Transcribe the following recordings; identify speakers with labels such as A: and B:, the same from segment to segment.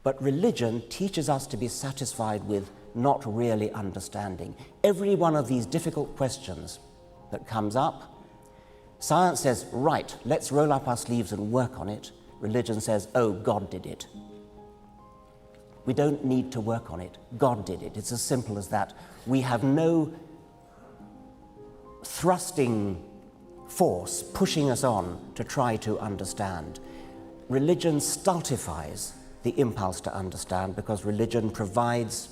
A: But religion teaches us to be satisfied with not really understanding. Every one of these difficult questions that comes up, science says, right, let's roll up our sleeves and work on it. Religion says, oh, God did it. We don't need to work on it. God did it. It's as simple as that. We have no thrusting force pushing us on to try to understand. Religion stultifies the impulse to understand because religion provides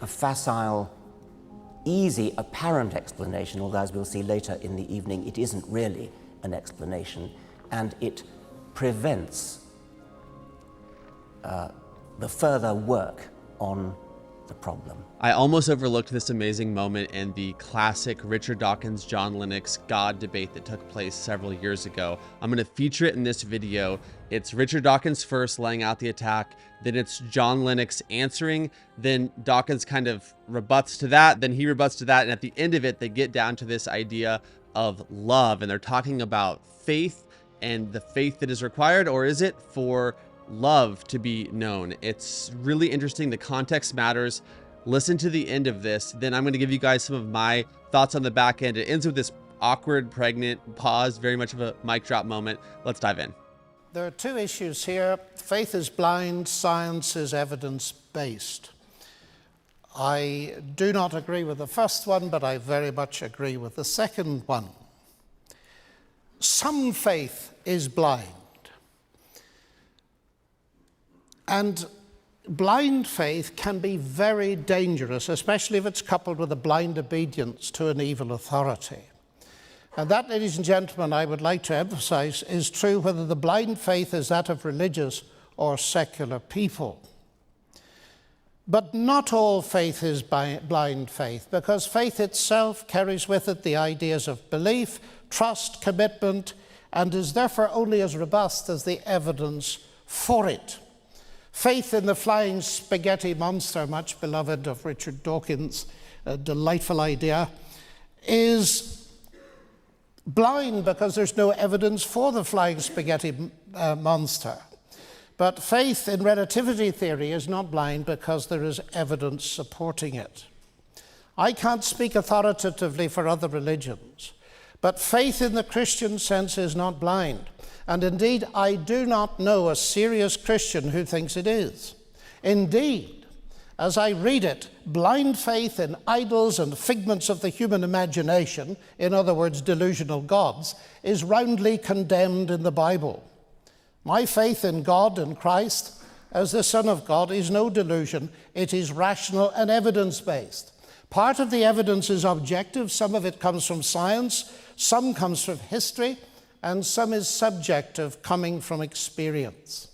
A: a facile, easy, apparent explanation, although as we'll see later in the evening, it isn't really an explanation, and it prevents the further work on the problem.
B: I almost overlooked this amazing moment in the classic Richard Dawkins, John Lennox God debate that took place several years ago. I'm going to feature it in this video. It's Richard Dawkins first laying out the attack, then it's John Lennox answering, then Dawkins kind of rebuts to that, then he rebuts to that, and at the end of it, they get down to this idea of love, and they're talking about faith and the faith that is required, or is it for love to be known? It's really interesting. The context matters. Listen to the end of this. Then I'm going to give you guys some of my thoughts on the back end. It ends with this awkward, pregnant pause, very much of a mic drop moment. Let's dive in.
C: There are two issues here. Faith is blind, science is evidence-based. I do not agree with the first one, but I very much agree with the second one. Some faith is blind. And blind faith can be very dangerous, especially if it's coupled with a blind obedience to an evil authority. And that, ladies and gentlemen, I would like to emphasize, is true whether the blind faith is that of religious or secular people. But not all faith is blind faith, because faith itself carries with it the ideas of belief, trust, commitment, and is therefore only as robust as the evidence for it. Faith in the flying spaghetti monster, much beloved of Richard Dawkins, a delightful idea, is blind because there's no evidence for the flying spaghetti monster. But faith in relativity theory is not blind because there is evidence supporting it. I can't speak authoritatively for other religions, but faith in the Christian sense is not blind. And indeed, I do not know a serious Christian who thinks it is. Indeed, as I read it, blind faith in idols and figments of the human imagination, in other words, delusional gods, is roundly condemned in the Bible. My faith in God and Christ as the Son of God is no delusion. It is rational and evidence-based. Part of the evidence is objective. Some of it comes from science, some comes from history, and some is subjective, coming from experience.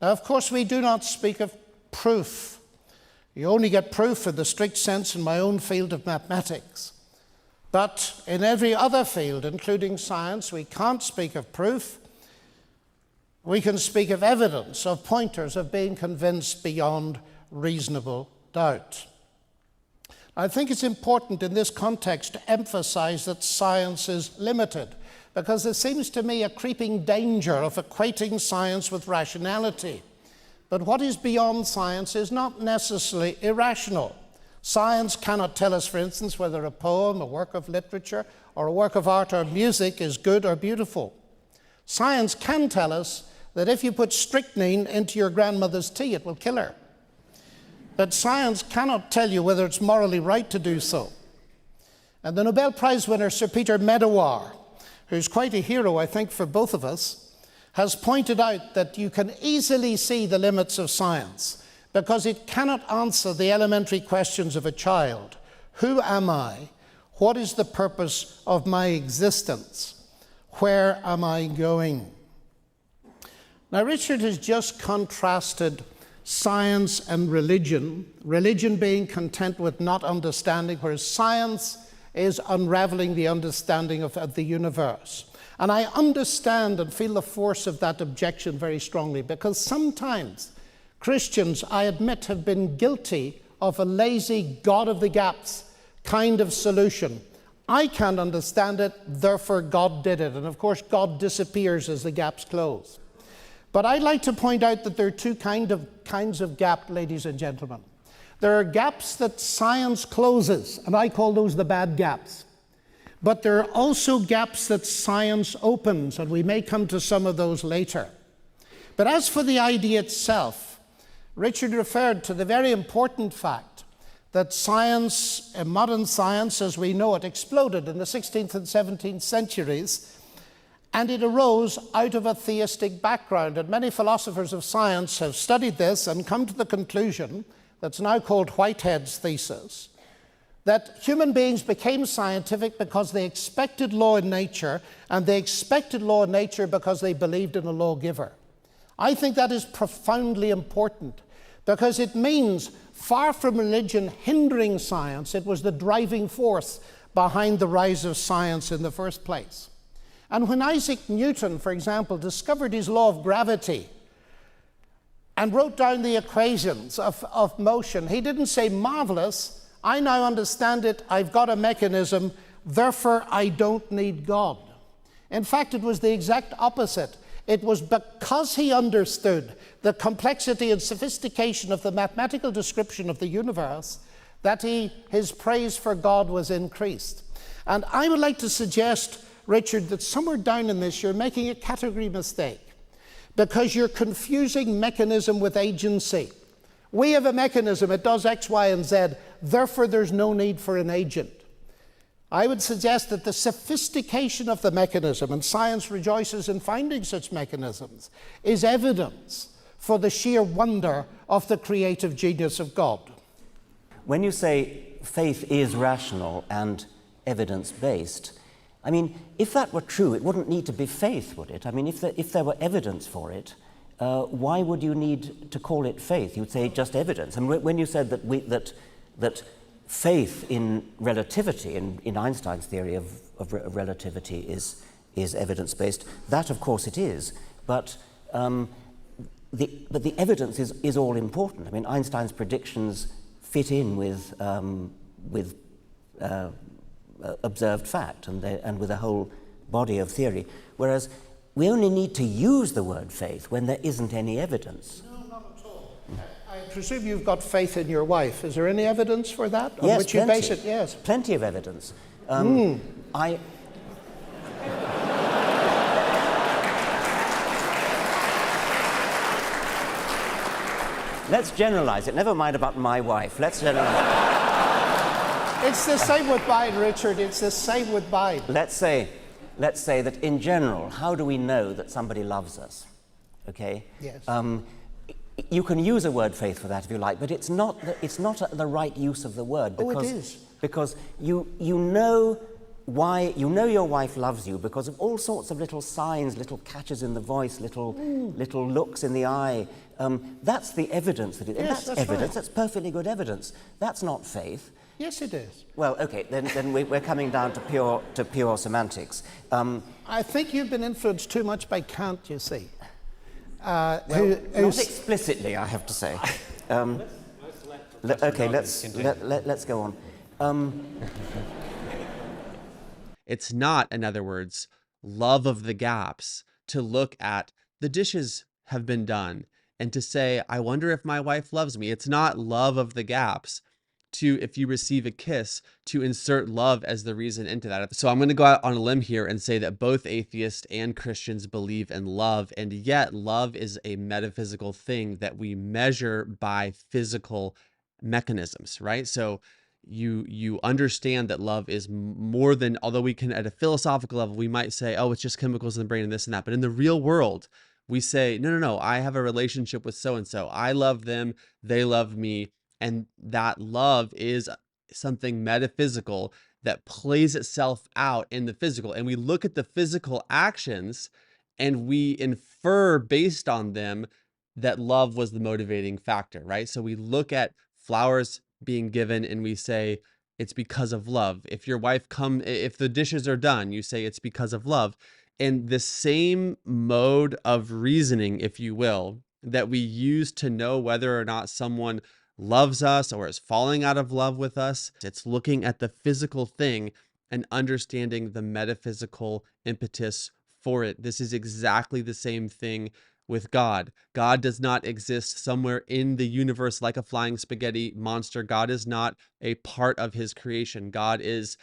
C: Now, of course, we do not speak of proof. You only get proof in the strict sense in my own field of mathematics. But in every other field, including science, we can't speak of proof. We can speak of evidence, of pointers, of being convinced beyond reasonable doubt. I think it's important in this context to emphasize that science is limited, because there seems to me a creeping danger of equating science with rationality. But what is beyond science is not necessarily irrational. Science cannot tell us, for instance, whether a poem, a work of literature, or a work of art or music is good or beautiful. Science can tell us that if you put strychnine into your grandmother's tea, it will kill her. But science cannot tell you whether it's morally right to do so. And the Nobel Prize winner, Sir Peter Medawar, who's quite a hero, I think, for both of us, has pointed out that you can easily see the limits of science because it cannot answer the elementary questions of a child. Who am I? What is the purpose of my existence? Where am I going? Now, Richard has just contrasted science and religion being content with not understanding, whereas science is unraveling the understanding of the universe. And I understand and feel the force of that objection very strongly, because sometimes Christians, I admit, have been guilty of a lazy God of the gaps kind of solution. I can't understand it, therefore God did it. And of course, God disappears as the gaps close. But I'd like to point out that there are two kinds of gap, ladies and gentlemen. There are gaps that science closes, and I call those the bad gaps. But there are also gaps that science opens, and we may come to some of those later. But as for the idea itself, Richard referred to the very important fact that science, modern science as we know it, exploded in the 16th and 17th centuries, and it arose out of a theistic background. And many philosophers of science have studied this and come to the conclusion that's now called Whitehead's thesis, that human beings became scientific because they expected law in nature, and they expected law in nature because they believed in a lawgiver. I think that is profoundly important, because it means, far from religion hindering science, it was the driving force behind the rise of science in the first place. And when Isaac Newton, for example, discovered his law of gravity and wrote down the equations of motion, he didn't say, marvelous, I now understand it, I've got a mechanism, therefore I don't need God. In fact, it was the exact opposite. It was because he understood the complexity and sophistication of the mathematical description of the universe that his praise for God was increased. And I would like to suggest, Richard, that somewhere down in this you're making a category mistake, because you're confusing mechanism with agency. We have a mechanism, it does X, Y, and Z, therefore there's no need for an agent. I would suggest that the sophistication of the mechanism, and science rejoices in finding such mechanisms, is evidence for the sheer wonder of the creative genius of God.
A: When you say faith is rational and evidence-based, I mean, if that were true, it wouldn't need to be faith, would it? I mean, if there were evidence for it, why would you need to call it faith? You'd say just evidence. And when you said that faith in relativity, in Einstein's theory of relativity, is evidence-based, that of course it is. But the evidence is all important. I mean, Einstein's predictions fit in with observed fact and with a whole body of theory, whereas we only need to use the word faith when there isn't any evidence.
C: No, not at all. I presume you've got faith in your wife. Is there any evidence for that? On
A: Yes,
C: which
A: plenty.
C: you base it? Yes.
A: Plenty of evidence. Let's generalize it. Never mind about my wife. Let's generalize it.
C: It's the same with mine, Richard. It's the same with mine.
A: Let's say that in general, how do we know that somebody loves us? Okay?
C: Yes.
A: You can use a word faith for that if you like, but it's not the right use of the word. Because,
C: it is.
A: Because you know why, you know your wife loves you because of all sorts of little signs, little catches in the voice, little looks in the eye. That's the evidence that it,
C: Yes,
A: that's
C: that's
A: evidence.
C: right.
A: That's perfectly good evidence. That's not faith.
C: Yes, it is.
A: Well, okay, then we're coming down to pure semantics.
C: I think you've been influenced too much by Kant, you see.
A: Not explicitly, I have to say. Okay, let's go on.
B: It's not, in other words, love of the gaps to look at the dishes have been done and to say, I wonder if my wife loves me. It's not love of the gaps to, if you receive a kiss, to insert love as the reason into that. So I'm going to go out on a limb here and say that both atheists and Christians believe in love, and yet love is a metaphysical thing that we measure by physical mechanisms, right? So you understand that love is more than, although we can at a philosophical level, we might say, oh, it's just chemicals in the brain and this and that. But in the real world, we say, no, I have a relationship with so-and-so. I love them, they love me. And that love is something metaphysical that plays itself out in the physical. And we look at the physical actions and we infer based on them that love was the motivating factor, right? So we look at flowers being given and we say it's because of love. If your wife if the dishes are done, you say it's because of love. And the same mode of reasoning, if you will, that we use to know whether or not someone loves us or is falling out of love with us, it's looking at the physical thing and understanding the metaphysical impetus for it. This is exactly the same thing with God. God does not exist somewhere in the universe like a flying spaghetti monster. God is not a part of his creation. God is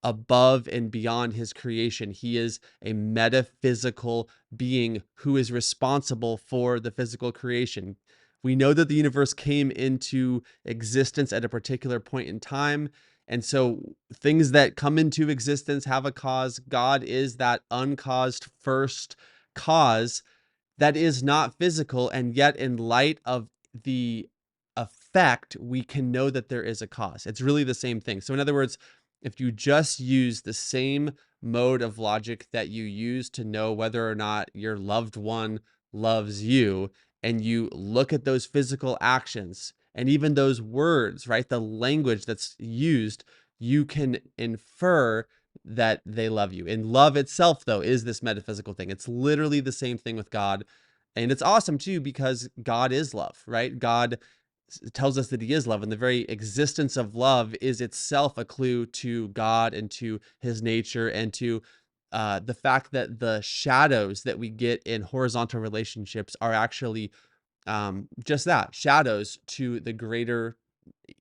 B: above and beyond his creation. He is a metaphysical being who is responsible for the physical creation. We know that the universe came into existence at a particular point in time. And so things that come into existence have a cause. God is that uncaused first cause that is not physical, and yet in light of the effect, we can know that there is a cause. It's really the same thing. So in other words, if you just use the same mode of logic that you use to know whether or not your loved one loves you, and you look at those physical actions and even those words, right, the language that's used, you can infer that they love you. And love itself, though, is this metaphysical thing. It's literally the same thing with God. And it's awesome, too, because God is love, right? God tells us that he is love, and the very existence of love is itself a clue to God and to his nature and to the fact that the shadows that we get in horizontal relationships are actually just that, shadows to the greater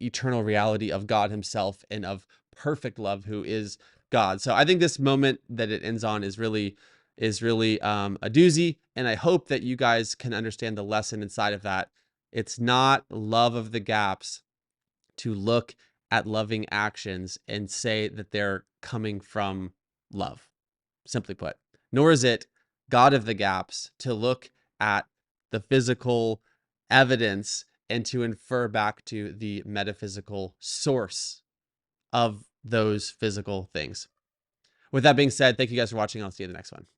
B: eternal reality of God himself and of perfect love, who is God. So I think this moment that it ends on is really a doozy, and I hope that you guys can understand the lesson inside of that. It's not love of the gaps to look at loving actions and say that they're coming from love, simply put. Nor is it God of the gaps to look at the physical evidence and to infer back to the metaphysical source of those physical things. With that being said, thank you guys for watching. I'll see you in the next one.